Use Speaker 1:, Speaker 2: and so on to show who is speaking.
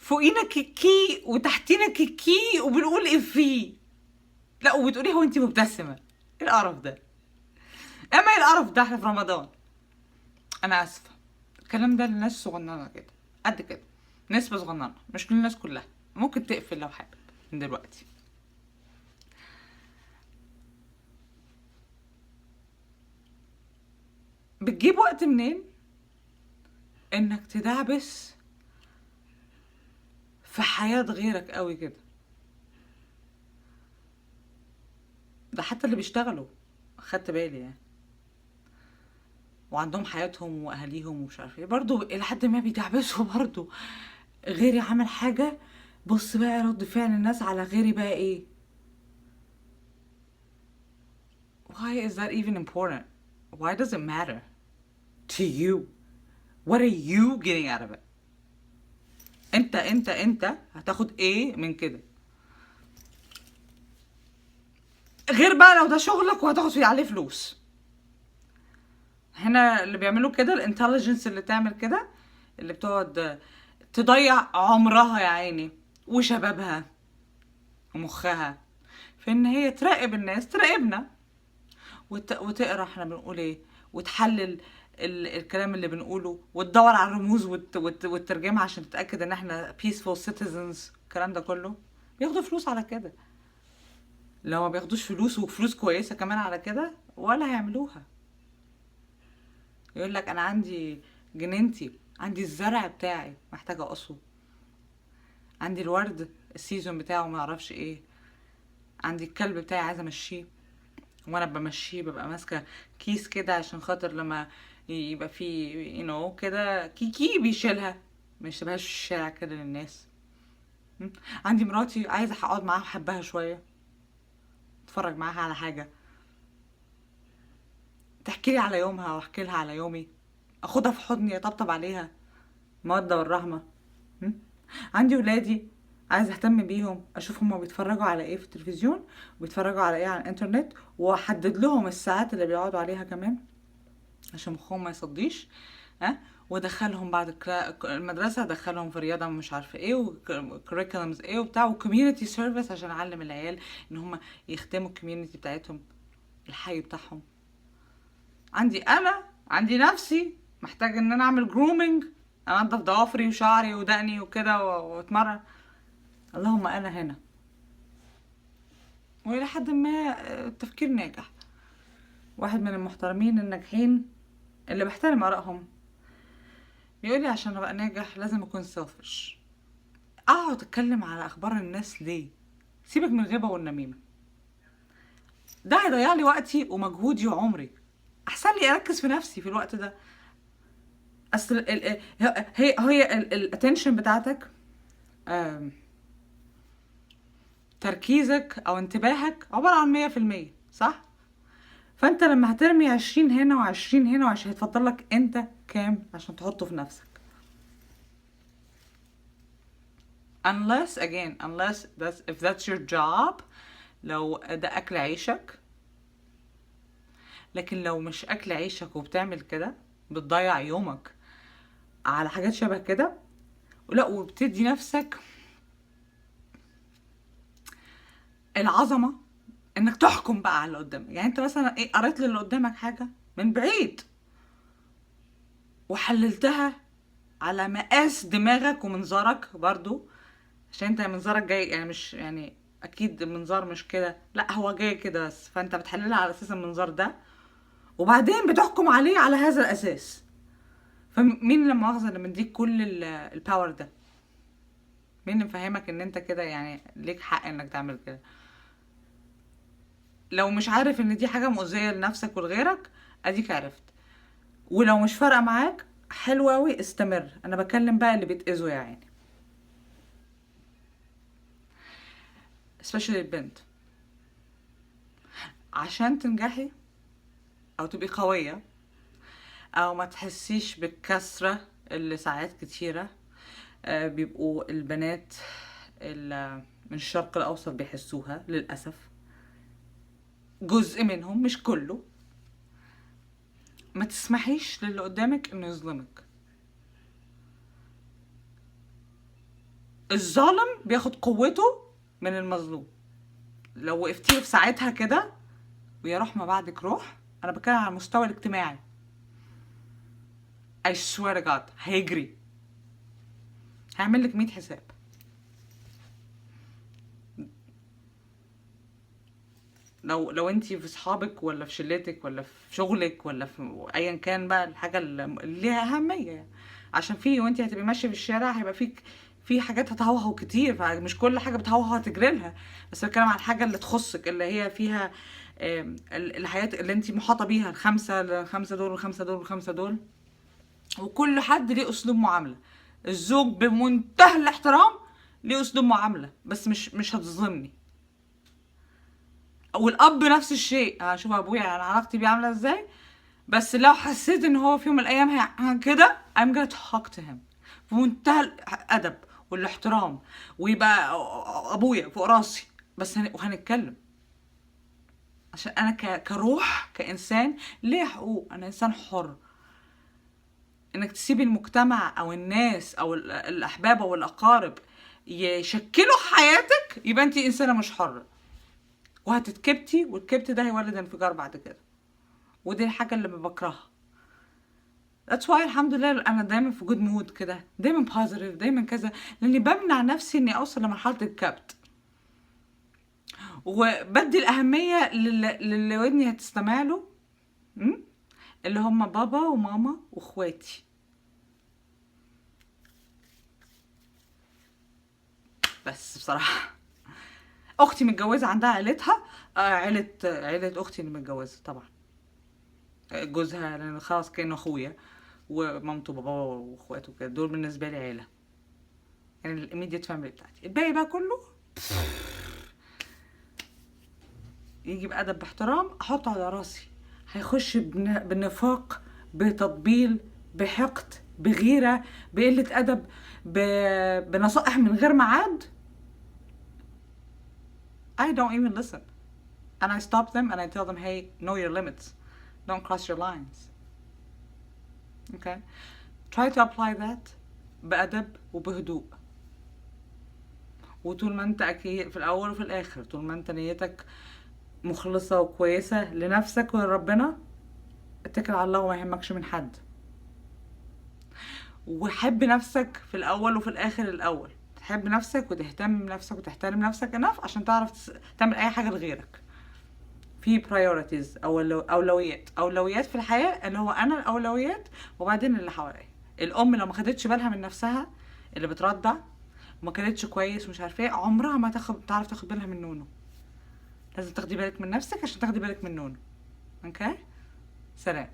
Speaker 1: فوقينا كيكي وتحتينا كيكي وبنقول افيه. لا وبتقولي هو انت مبتسمه؟ ايه القرف ده؟ اما ايه القرف ده؟ احنا في رمضان. انا اسفه، الكلام ده للناس صغننه كده، قد كده، نسبه صغننه، مش للناس كلها. ممكن تقفل لو حابب من دلوقتي. بتجيب وقت منين انك تدعبس في حياه غيرك قوي كده؟ ده حتى اللي بيشتغلوا، خدت بالي يعني، وعندهم حياتهم واهاليهم ومش عارف ايه، برضه الى حد ما بيدعبسوا برضه. غيري عمل حاجه، بص بقى رد فعل الناس على غيري بقى ايه. Why is that even important? Why does it matter to you? What are you getting out of it? انت هتاخد ايه من كده؟ غير بقى لو ده شغلك وهتاخد فيه عليه فلوس. هنا اللي بيعملوا كده الانتليجنس اللي تعمل كده، اللي بتقعد تضيع عمرها يا عيني وشبابها ومخها في ان هي تراقب الناس، تراقبنا، وتقرا احنا بنقول ايه، وتحلل الكلام اللي بنقوله، وتدور على الرموز وتترجمها عشان تتاكد ان احنا peaceful citizens. الكلام ده كله بياخدوا فلوس على كده. لو ما بياخدوش فلوس وفلوس كويسه كمان على كده ولا هيعملوها. يقول لك انا عندي جنينتي، عندي الزرع بتاعي محتاجه اقصه، عندي الورد السيزون بتاعه ما اعرفش ايه، عندي الكلب بتاعي عايزه امشيه. وانا بمشيه ببقى ماسكه كيس كده عشان خاطر لما يبقى فيه كده كيكي بيشيلها، ما يسيبهاش في الشارع كده للناس. م? عندي مراتي عايزه اقعد معاها احبها شويه، اتفرج معاها على حاجه، تحكي لي على يومها واحكي لها على يومي، اخدها في حضني اطبطب عليها، الموده والرحمه. م? عندي ولادي عايزه اهتم بيهم، اشوف هما بيتفرجوا على ايه في التلفزيون وبيتفرجوا على ايه على الانترنت، واحدد لهم الساعات اللي بيقعدوا عليها كمان عشان مخهم ما يصديش. ها، وادخلهم بعد المدرسه، ادخلهم في رياضه مش عارفه ايه وكريكولمز ايه وبتاع وكوميونتي سيرفيس عشان اعلم العيال ان هم يخدموا الكوميونتي بتاعتهم، الحي بتاعهم. عندي نفسي محتاج ان انا اعمل جرومينج، انضف ضوافري وشعري ودقني وكده واتمرن. اللهم انا هنا. والى حد ما التفكير ناجح. واحد من المحترمين الناجحين اللي بحترم ارائهم بيقولي عشان ابقى ناجح لازم اكون سيلفش. اقعد اتكلم على اخبار الناس ليه؟ سيبك من الغيبه والنميمه، ده هيضيع لي وقتي ومجهودي وعمري. احسن لي اركز في نفسي في الوقت ده. اصل هي الاتنشن بتاعتك، آم، تركيزك او انتباهك عباره عن 100%، صح؟ فانت لما هترمي 20 هنا وعشرين هنا وعشان هيتفضل لك انت كام عشان تحطه في نفسك؟ If that's your job، لو ده اكل عيشك. لكن لو مش اكل عيشك وبتعمل كده، بتضيع يومك على حاجات شبه كده، ولا وبتدي نفسك العظمة انك تحكم بقى على اللي قدامك. يعني انت مثلا ايه، قريت للي قدامك حاجة من بعيد وحللتها على مقاس دماغك ومنظارك برضو، عشان انت منظارك جاي يعني، مش يعني اكيد المنظار مش كده، لا هو جاي كده بس، فانت بتحللها على اساس المنظار ده وبعدين بتحكم عليه على هذا الاساس. فمين اللي مؤاخذة اللي مديك كل الباور ده؟ مين اللي مفهمك ان انت كده يعني ليك حق انك تعمل كده؟ لو مش عارف ان دي حاجة مؤذية لنفسك ولغيرك، اديك عرفت. ولو مش فارقة معاك، حلو اوي، استمر. انا بكلم بقى اللي بيتأذوا يا عيني، especially البنت. عشان تنجحي او تبقي قوية او ما تحسيش بالكسرة اللي ساعات كتيرة بيبقوا البنات من الشرق الاوسط بيحسوها للأسف، جزء منهم مش كله. ما تسمحيش للي قدامك انه يظلمك. الظالم بياخد قوته من المظلوم. لو وقفتي في ساعتها كده، ويا روح ما بعدك روح، انا بتكلم على المستوى الاجتماعي، I swear to God هيجري، هعمل لك 100 حساب. لو انت في صحابك ولا في شلتك ولا في شغلك ولا في ايا كان بقى الحاجه اللي ليها اهميه يعني. عشان في وانت هتبقي ماشيه في الشارع هيبقى في حاجات هتهوهو كتير، فمش كل حاجه بتهوهو هتجري لها، بس بتكلم على الحاجه اللي تخصك، اللي هي فيها الحياه اللي انت محاطه بيها، الخمسه دول والخمسه دول والخمسه دول. وكل حد ليه اسلوب معامله. الزوج بمنتهى الاحترام ليه اسلوب معامله، بس مش هتظلمني. والاب نفس الشيء، هشوف ابويا انا علاقتي بيه عامله ازاي، بس لو حسيت ان هو في يوم من الايام كده I'm gonna talk to him بمنتهى الادب والاحترام، ويبقى ابويا فوق راسي، بس وهنتكلم. عشان انا كروح كانسان ليه حقوق، انا انسان حر. انك تسيبي المجتمع او الناس او الاحباب او الاقارب يشكلوا حياتك، يبقى انت انسانه مش حره، وهتتكبتي، والكبت ده هيولد انفجار بعد كده، ودي الحاجه اللي بكرهها. That's why الحمد لله انا دايما في جود مود كده، دايما بوزيتيف، دايما كذا، لاني بمنع نفسي اني اوصل لمرحله الكبت، وبدي الاهميه للي ودني هتستمع له، اللي هم بابا وماما واخواتي. بس بصراحه اختي متجوزه عندها عيلتها، عيله اختي اللي متجوزه طبعا، جوزها لان خلاص كانه اخويا، ومامته وباباه واخواته كده، دول بالنسبه لي عيله، يعني الاميديت فاميلي بتاعتي. الباقي بقى كله يجي بأدب باحترام احطه على راسي، هيخش بنفاق، بتطبيل، بحقد، بغيرة، بقلة أدب، بنصائح من غير ميعاد. I don't even listen and I stop them and I tell them hey, know your limits, don't cross your lines. Okay, try to apply that بأدب وبهدوء. وطول ما انت اكيد في الاول وفي الاخر، طول ما انت نيتك مخلصة وكويسة لنفسك ولربنا، اتكل على الله وما يهمكش من حد. وحب نفسك في الاول وفي الاخر. الاول تحب نفسك وتهتم بنفسك وتحترم نفسك enough عشان تعرف تعمل اي حاجة لغيرك. في priorities او اولويات في الحياة، اللي هو انا الاولويات وبعدين اللي حواليا. الام لو ما خدتش بالها من نفسها، اللي بترضع وما كانتش كويس ومش عارفه ايه، عمرها ما تعرف تاخد بالها من نونو. لازم تاخدي بالك من نفسك عشان تاخدي بالك من نونو. اوكي، سلام.